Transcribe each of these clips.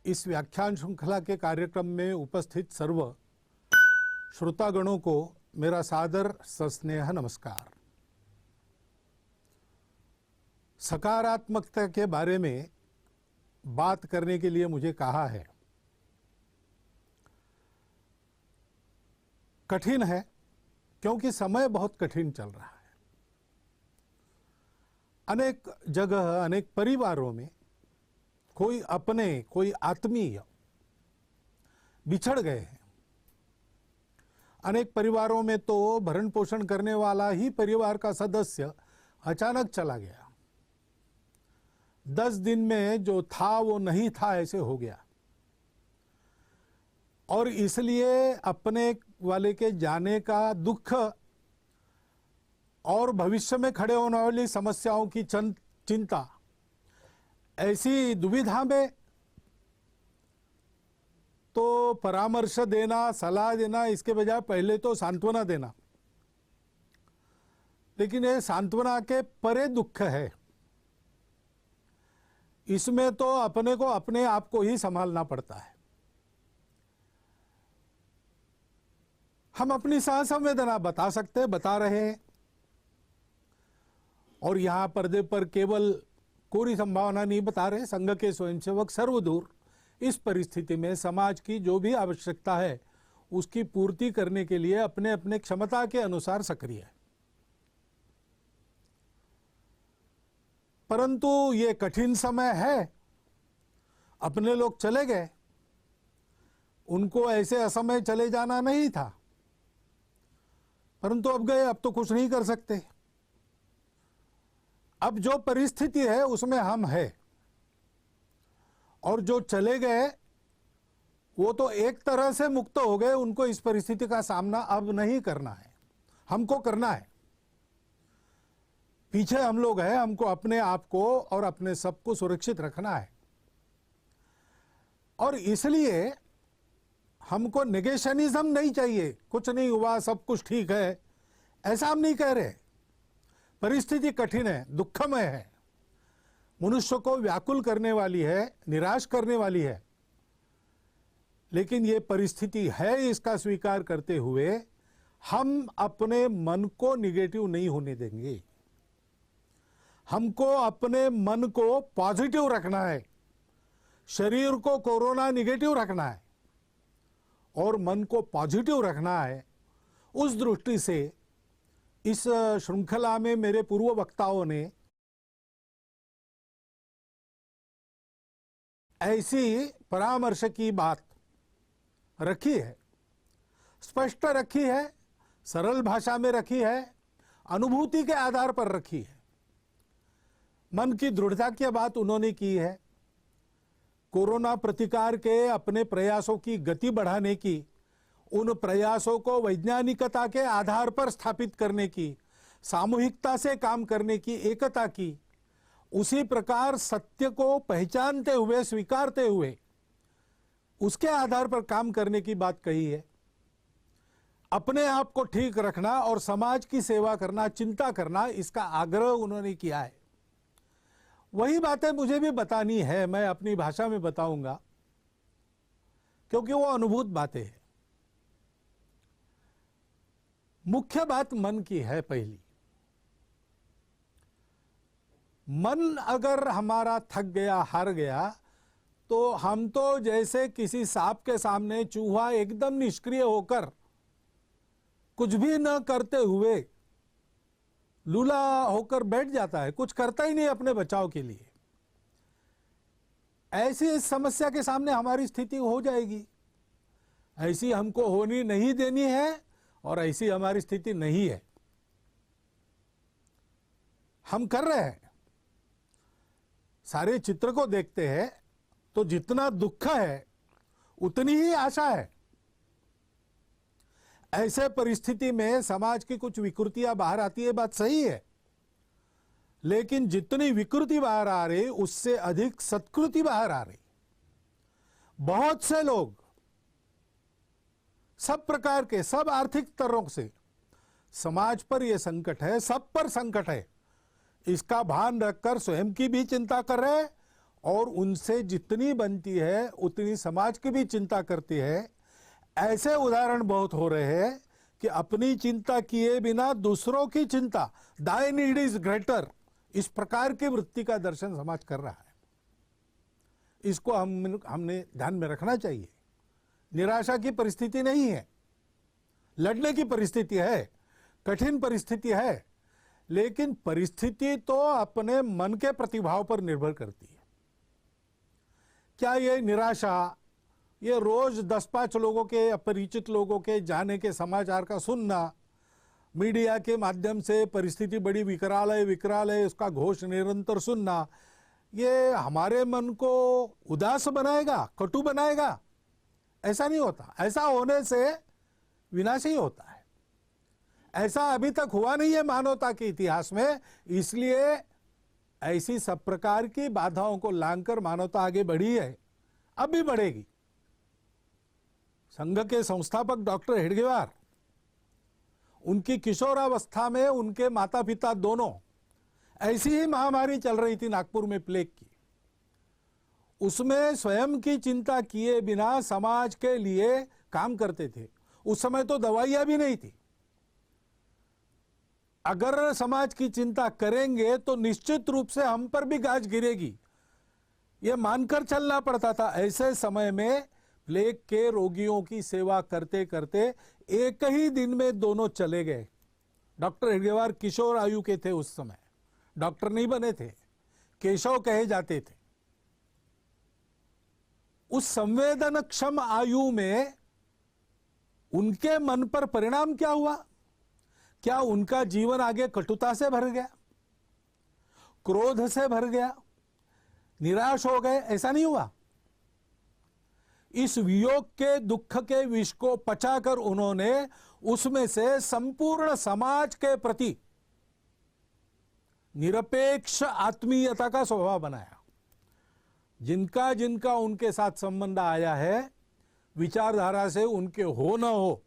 इस व्याख्यान श्रृंखला के कार्यक्रम में उपस्थित सर्व श्रोतागणों को मेरा सादर सस्नेह नमस्कार। सकारात्मकता के बारे में बात करने के लिए मुझे कहा है। कठिन है क्योंकि समय बहुत कठिन चल रहा है। अनेक जगह अनेक परिवारों में कोई अपने कोई आत्मीय बिछड़ गए हैं। अनेक परिवारों में तो भरण पोषण करने वाला ही परिवार का सदस्य अचानक चला गया। 10 दिन में जो था वो नहीं था, ऐसे हो गया। और इसलिए अपने वाले के जाने का दुख और भविष्य में खड़े होने वाली समस्याओं की चिंता, ऐसी दुविधा में तो परामर्श देना, सलाह देना, इसके बजाय पहले तो सांत्वना देना। लेकिन ये सांत्वना के परे दुख है। इसमें तो अपने को अपने आप को ही संभालना पड़ता है। हम अपनी संवेदना बता सकते, बता रहे हैं, और यहां पर्दे पर केवल कोरी संभावना नहीं बता रहे। संघ के स्वयंसेवक सर्वदूर इस परिस्थिति में समाज की जो भी आवश्यकता है उसकी पूर्ति करने के लिए अपने अपने क्षमता के अनुसार सक्रिय है। परंतु ये कठिन समय है। अपने लोग चले गए, उनको ऐसे असमय चले जाना नहीं था, परंतु अब गए, अब तो कुछ नहीं कर सकते। अब जो परिस्थिति है उसमें हम हैं, और जो चले गए वो तो एक तरह से मुक्त हो गए। उनको इस परिस्थिति का सामना अब नहीं करना है, हमको करना है। पीछे हम लोग हैं, हमको अपने आप को और अपने सबको सुरक्षित रखना है। और इसलिए हमको नेगेशनिज्म नहीं चाहिए। कुछ नहीं हुआ, सब कुछ ठीक है, ऐसा हम नहीं कह रहे। परिस्थिति कठिन है, दुखमय है, मनुष्य को व्याकुल करने वाली है, निराश करने वाली है। लेकिन ये परिस्थिति है, इसका स्वीकार करते हुए हम अपने मन को निगेटिव नहीं होने देंगे। हमको अपने मन को पॉजिटिव रखना है। शरीर को कोरोना निगेटिव रखना है और मन को पॉजिटिव रखना है। उस दृष्टि से इस श्रृंखला में मेरे पूर्व वक्ताओं ने ऐसी परामर्श की बात रखी है, स्पष्ट रखी है, सरल भाषा में रखी है, अनुभूति के आधार पर रखी है। मन की दृढ़ता की बात उन्होंने की है। कोरोना प्रतिकार के अपने प्रयासों की गति बढ़ाने की, उन प्रयासों को वैज्ञानिकता के आधार पर स्थापित करने की, सामूहिकता से काम करने की, एकता की, उसी प्रकार सत्य को पहचानते हुए, स्वीकारते हुए उसके आधार पर काम करने की बात कही है। अपने आप को ठीक रखना और समाज की सेवा करना, चिंता करना, इसका आग्रह उन्होंने किया है। वही बातें मुझे भी बतानी है, मैं अपनी भाषा में बताऊंगा, क्योंकि वो अनुभूत बातें हैं। मुख्य बात मन की है। पहली, मन अगर हमारा थक गया, हार गया, तो हम तो जैसे किसी सांप के सामने चूहा एकदम निष्क्रिय होकर, कुछ भी न करते हुए लूला होकर बैठ जाता है, कुछ करता ही नहीं अपने बचाव के लिए। ऐसी इस समस्या के सामने हमारी स्थिति हो जाएगी। ऐसी हमको होनी नहीं देनी है और ऐसी हमारी स्थिति नहीं है। हम कर रहे हैं, सारे चित्र को देखते हैं तो जितना दुख है उतनी ही आशा है। ऐसे परिस्थिति में समाज की कुछ विकृतियां बाहर आती है, बात सही है, लेकिन जितनी विकृति बाहर आ रही उससे अधिक सत्कृति बाहर आ रही। बहुत से लोग सब प्रकार के, सब आर्थिक स्तरों से समाज पर यह संकट है, सब पर संकट है, इसका भान रखकर स्वयं की भी चिंता कर रहे और उनसे जितनी बनती है उतनी समाज की भी चिंता करती है। ऐसे उदाहरण बहुत हो रहे हैं कि अपनी चिंता किए बिना दूसरों की चिंता, दाई नीड इज ग्रेटर, इस प्रकार की वृत्ति का दर्शन समाज कर रहा है। इसको हमने ध्यान में रखना चाहिए। निराशा की परिस्थिति नहीं है, लड़ने की परिस्थिति है, कठिन परिस्थिति है, लेकिन परिस्थिति तो अपने मन के प्रतिभाव पर निर्भर करती है। क्या ये निराशा, ये रोज 10-5 लोगों के, अपरिचित लोगों के जाने के समाचार का सुनना, मीडिया के माध्यम से परिस्थिति बड़ी विकराल है उसका घोष निरंतर सुनना, ये हमारे मन को उदास बनाएगा, कटु बनाएगा? ऐसा नहीं होता। ऐसा होने से विनाश ही होता है। ऐसा अभी तक हुआ नहीं है मानवता के इतिहास में, इसलिए ऐसी सब प्रकार की बाधाओं को लांघकर मानवता आगे बढ़ी है, अब भी बढ़ेगी। संघ के संस्थापक डॉक्टर हेडगेवार, उनकी किशोरावस्था में उनके माता पिता दोनों, ऐसी ही महामारी चल रही थी नागपुर में प्लेग की, उसमें स्वयं की चिंता किए बिना समाज के लिए काम करते थे। उस समय तो दवाइयां भी नहीं थी। अगर समाज की चिंता करेंगे तो निश्चित रूप से हम पर भी गाज गिरेगी, यह मानकर चलना पड़ता था। ऐसे समय में प्लेग के रोगियों की सेवा करते करते एक ही दिन में दोनों चले गए। डॉक्टर हेडगेवार किशोर आयु के थे, उस समय डॉक्टर नहीं बने थे, केशव कहे जाते थे। उस संवेदनक्षम आयु में उनके मन पर परिणाम क्या हुआ? क्या उनका जीवन आगे कटुता से भर गया, क्रोध से भर गया, निराश हो गए? ऐसा नहीं हुआ। इस वियोग के दुख के विष को पचाकर उन्होंने उसमें से संपूर्ण समाज के प्रति निरपेक्ष आत्मीयता का स्वभाव बनाया। जिनका जिनका उनके साथ संबंध आया है, विचारधारा से उनके हो न हो,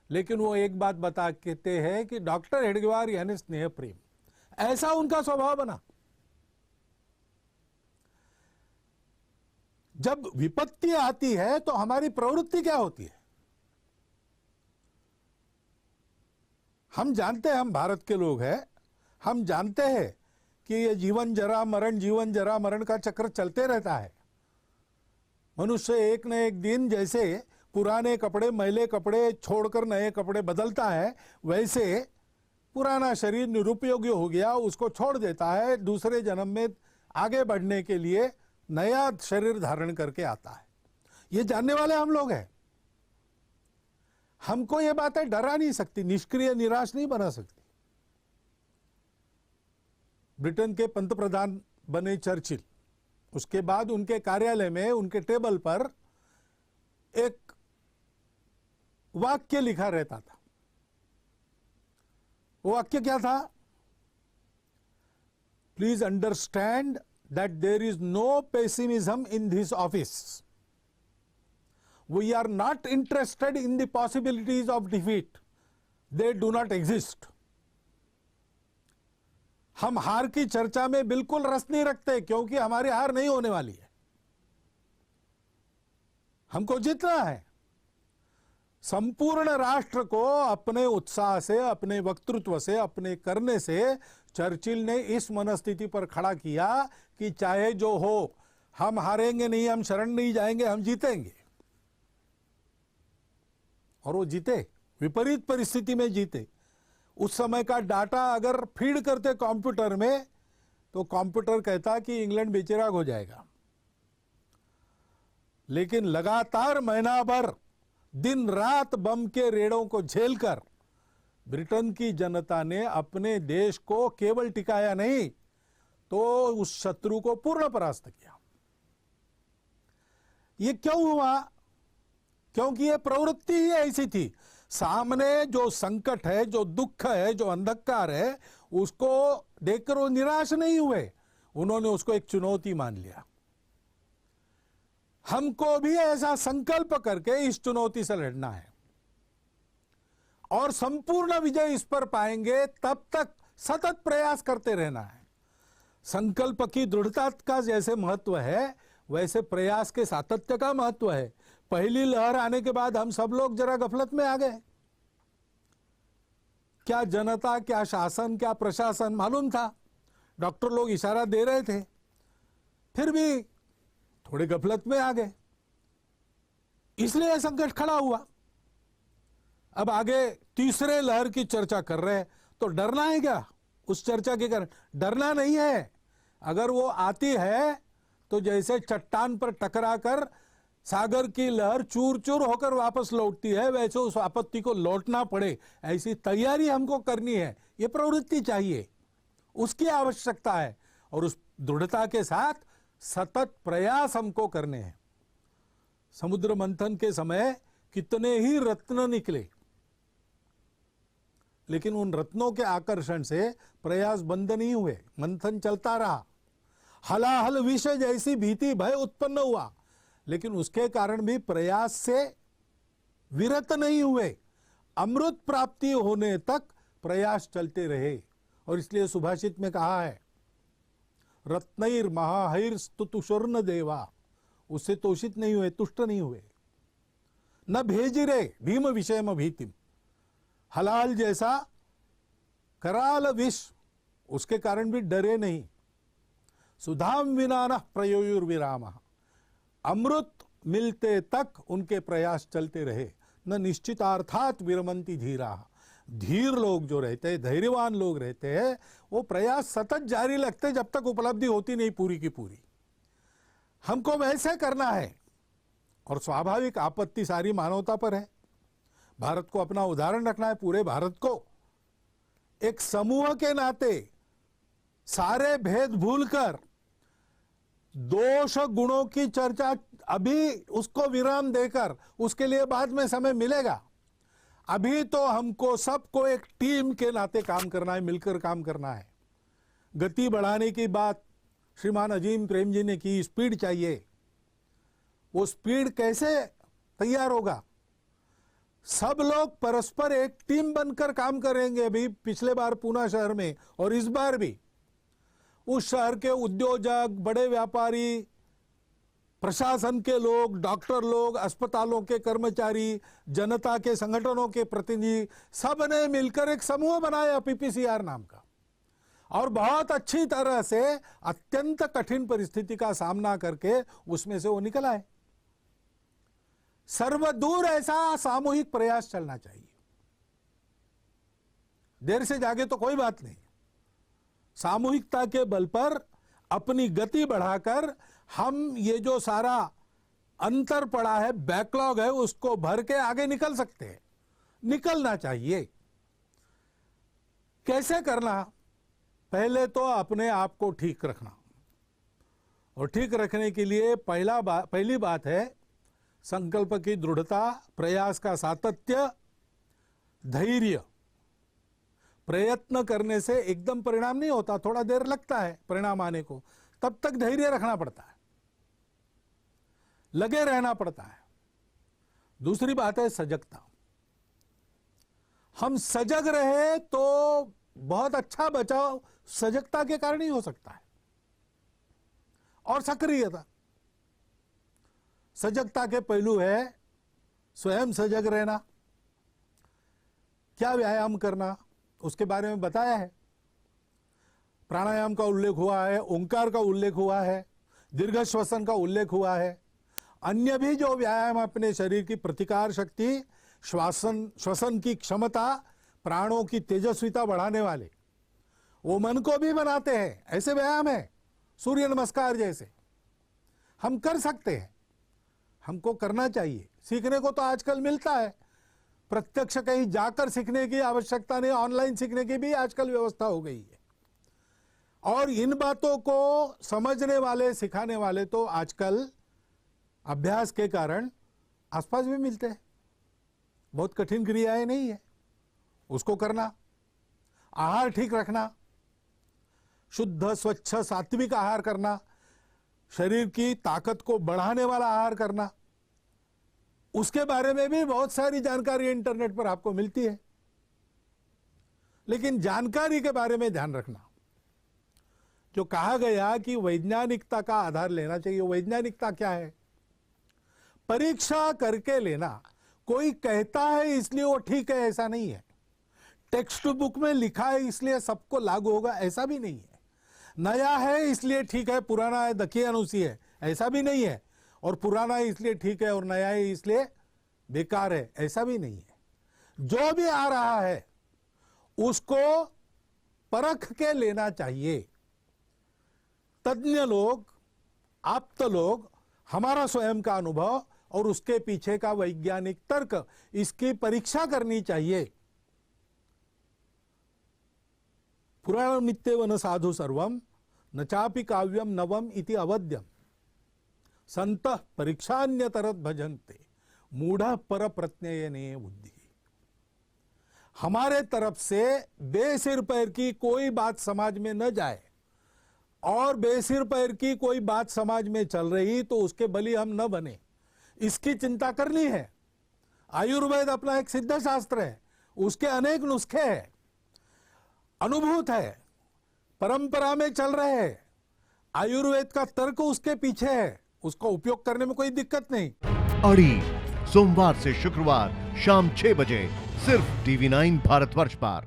लेकिन वो एक बात बता कहते हैं कि डॉक्टर हेडगेवार यानी स्नेह प्रेम, ऐसा उनका स्वभाव बना। जब विपत्ति आती है तो हमारी प्रवृत्ति क्या होती है? हम जानते हैं, हम भारत के लोग हैं, हम जानते हैं कि ये जीवन जरा मरण का चक्र चलते रहता है। मनुष्य एक न एक दिन जैसे पुराने कपड़े, मैले कपड़े छोड़कर नए कपड़े बदलता है, वैसे पुराना शरीर निरुपयोगी हो गया, उसको छोड़ देता है, दूसरे जन्म में आगे बढ़ने के लिए नया शरीर धारण करके आता है। ये जानने वाले हम लोग हैं। हमको ये बातें डरा नहीं सकती, निष्क्रिय निराश नहीं बना सकती। ब्रिटेन के पंतप्रधान बने चर्चिल, उसके बाद उनके कार्यालय में उनके टेबल पर एक वाक्य लिखा रहता था। वो वाक्य क्या था? Please understand that there is no pessimism in this office. We are not interested in the possibilities of defeat. They do not exist. हम हार की चर्चा में बिल्कुल रस नहीं रखते, क्योंकि हमारी हार नहीं होने वाली है। हमको जीतना है। संपूर्ण राष्ट्र को अपने उत्साह से, अपने वक्तृत्व से, अपने करने से चर्चिल ने इस मनस्थिति पर खड़ा किया कि चाहे जो हो, हम हारेंगे नहीं, हम शरण नहीं जाएंगे, हम जीतेंगे। और वो जीते, विपरीत परिस्थिति में जीते। उस समय का डाटा अगर फीड करते कंप्यूटर में, तो कंप्यूटर कहता कि इंग्लैंड बेचिराग हो जाएगा। लेकिन लगातार महीना भर दिन रात बम के रेड़ों को झेलकर ब्रिटेन की जनता ने अपने देश को केवल टिकाया नहीं, तो उस शत्रु को पूर्ण परास्त किया। ये क्यों हुआ? क्योंकि ये प्रवृत्ति ही ऐसी थी। सामने जो संकट है, जो दुख है, जो अंधकार है, उसको देखकर वो निराश नहीं हुए, उन्होंने उसको एक चुनौती मान लिया। हमको भी ऐसा संकल्प करके इस चुनौती से लड़ना है और संपूर्ण विजय इस पर पाएंगे, तब तक सतत प्रयास करते रहना है। संकल्प की दृढ़ता का जैसे महत्व है वैसे प्रयास के सातत्य का महत्व है। पहली लहर आने के बाद हम सब लोग जरा गफलत में आ गए। क्या जनता, क्या शासन, क्या प्रशासन मालूम था, डॉक्टर लोग इशारा दे रहे थे, फिर भी थोड़े गफलत में आ गए, इसलिए यह संकट खड़ा हुआ। अब आगे तीसरे लहर की चर्चा कर रहे हैं, तो डरना है क्या उस चर्चा के कारण? डरना नहीं है। अगर वो आती है तो जैसे चट्टान पर टकराकर सागर की लहर चूर चूर होकर वापस लौटती है, वैसे उस आपत्ति को लौटना पड़े ऐसी तैयारी हमको करनी है। ये प्रवृत्ति चाहिए, उसकी आवश्यकता है, और उस दृढ़ता के साथ सतत प्रयास हमको करने हैं। समुद्र मंथन के समय कितने ही रत्न निकले, लेकिन उन रत्नों के आकर्षण से प्रयास बंद नहीं हुए, मंथन चलता रहा। हलाहल विष जैसी भीति भय उत्पन्न हुआ, लेकिन उसके कारण भी प्रयास से विरत नहीं हुए। अमृत प्राप्ति होने तक प्रयास चलते रहे। और इसलिए सुभाषित में कहा है, रत्नैर महाहैर स्तुतुषुर्न देवा, उससे तोषित नहीं हुए, तुष्ट नहीं हुए। न भेजिरे भीम विषयम भीतिम, हलाल जैसा कराल विष, उसके कारण भी डरे नहीं। सुधाम विना न प्रयोयुर्विराम, अमृत मिलते तक उनके प्रयास चलते रहे। न निश्चितार्थात विरमंती धीरा, धीर लोग जो रहते हैं, धैर्यवान लोग रहते हैं, वो प्रयास सतत जारी रखते जब तक उपलब्धि होती नहीं पूरी की पूरी। हमको वैसे करना है, और स्वाभाविक आपत्ति सारी मानवता पर है। भारत को अपना उदाहरण रखना है, पूरे भारत को एक समूह के नाते सारे भेद भूलकर दोष गुणों की चर्चा अभी उसको विराम देकर, उसके लिए बाद में समय मिलेगा। अभी तो हमको सबको एक टीम के नाते काम करना है, मिलकर काम करना है। गति बढ़ाने की बात श्रीमान अजीम प्रेम जी ने की, स्पीड चाहिए। वो स्पीड कैसे तैयार होगा? सब लोग परस्पर एक टीम बनकर काम करेंगे। अभी पिछले बार पूना शहर में और इस बार भी उस शहर के उद्योजक, बड़े व्यापारी, प्रशासन के लोग, डॉक्टर लोग, अस्पतालों के कर्मचारी, जनता के संगठनों के प्रतिनिधि, सब ने मिलकर एक समूह बनाया पीपीसीआर नाम का, और बहुत अच्छी तरह से अत्यंत कठिन परिस्थिति का सामना करके उसमें से वो निकल आए। सर्वदूर ऐसा सामूहिक प्रयास चलना चाहिए। देर से जागे तो कोई बात नहीं, सामूहिकता के बल पर अपनी गति बढ़ाकर हम ये जो सारा अंतर पड़ा है, बैकलॉग है, उसको भर के आगे निकल सकते हैं। निकलना चाहिए। कैसे करना? पहले तो अपने आप को ठीक रखना, और ठीक रखने के लिए पहली बात है संकल्प की दृढ़ता, प्रयास का सातत्य, धैर्य। प्रयत्न करने से एकदम परिणाम नहीं होता, थोड़ा देर लगता है परिणाम आने को, तब तक धैर्य रखना पड़ता है, लगे रहना पड़ता है। दूसरी बात है सजगता। हम सजग रहे तो बहुत अच्छा बचाव सजगता के कारण ही हो सकता है। और सक्रियता, सजगता के पहलू है स्वयं सजग रहना, क्या व्यायाम करना, उसके बारे में बताया है। प्राणायाम का उल्लेख हुआ है, ओंकार का उल्लेख हुआ है, दीर्घ श्वसन का उल्लेख हुआ है। अन्य भी जो व्यायाम अपने शरीर की प्रतिकार शक्ति, श्वसन की क्षमता, प्राणों की तेजस्विता बढ़ाने वाले, वो मन को भी बनाते हैं। ऐसे व्यायाम है, सूर्य नमस्कार जैसे हम कर सकते हैं, हमको करना चाहिए। सीखने को तो आजकल मिलता है, प्रत्यक्ष कहीं जाकर सीखने की आवश्यकता नहीं, ऑनलाइन सीखने की भी आजकल व्यवस्था हो गई है। और इन बातों को समझने वाले, सिखाने वाले तो आजकल अभ्यास के कारण आसपास भी मिलते हैं। बहुत कठिन क्रियाएं नहीं है, उसको करना। आहार ठीक रखना, शुद्ध स्वच्छ सात्विक आहार करना, शरीर की ताकत को बढ़ाने वाला आहार करना, उसके बारे में भी बहुत सारी जानकारी इंटरनेट पर आपको मिलती है। लेकिन जानकारी के बारे में ध्यान रखना, जो कहा गया कि वैज्ञानिकता का आधार लेना चाहिए, वैज्ञानिकता क्या है? परीक्षा करके लेना। कोई कहता है इसलिए वो ठीक है, ऐसा नहीं है। टेक्स्ट बुक में लिखा है इसलिए सबको लागू होगा, ऐसा भी नहीं है। नया है इसलिए ठीक है, पुराना है दकियानुसी है, ऐसा भी नहीं है। और पुराना है इसलिए ठीक है और नया है इसलिए बेकार है, ऐसा भी नहीं है। जो भी आ रहा है उसको परख के लेना चाहिए। तज्ञ लोग, आप्त लोग, हमारा स्वयं का अनुभव और उसके पीछे का वैज्ञानिक तर्क, इसकी परीक्षा करनी चाहिए। पुराणं नित्यवन साधु सर्वम न चापि काव्यम नवम इति अवद्यम संतः परीक्षान्यतरत भजन्ते मूढ़ पर प्रत्ययने बुद्धि। हमारे तरफ से बेसिर पैर की कोई बात समाज में न जाए, और बेसिर पैर की कोई बात समाज में चल रही तो उसके बलि हम न बने, इसकी चिंता करनी है। आयुर्वेद अपना एक सिद्ध शास्त्र है, उसके अनेक नुस्खे हैं, अनुभूत है, परंपरा में चल रहे हैं। आयुर्वेद का तर्क उसके पीछे है, उसका उपयोग करने में कोई दिक्कत नहीं। अड़ी सोमवार से शुक्रवार शाम 6 बजे सिर्फ TV9 भारतवर्ष पर।